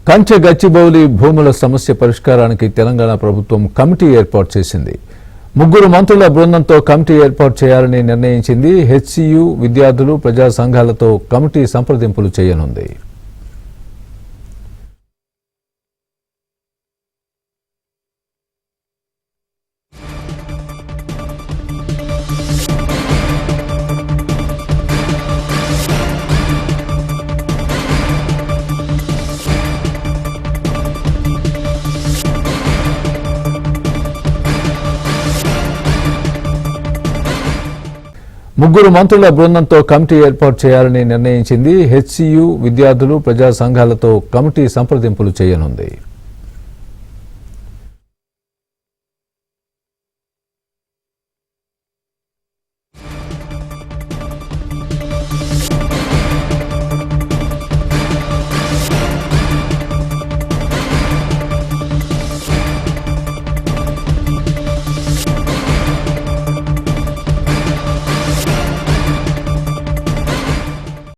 కంచె గచ్చిబౌలి భూముల సమస్య పరిష్కారానికి తెలంగాణ ప్రభుత్వం కమిటీ ఏర్పాటు చేసింది. 3 మంత్రుల బృందంతో కమిటీ ఏర్పాటు చేయాలని నిర్ణయించింది. హెచ్సియు విద్యార్థులు ప్రజా సంఘాలతో కమిటీ సంప్రదింపులు చేయనుంది. ముగ్గురు మంత్రుల బృందంతో కమిటీ ఏర్పాటు చేయాలని నిర్ణయించింది. హెచ్సియు విద్యార్థులు ప్రజా సంఘాలతో కమిటీ సంప్రదింపులు చేయనుంది.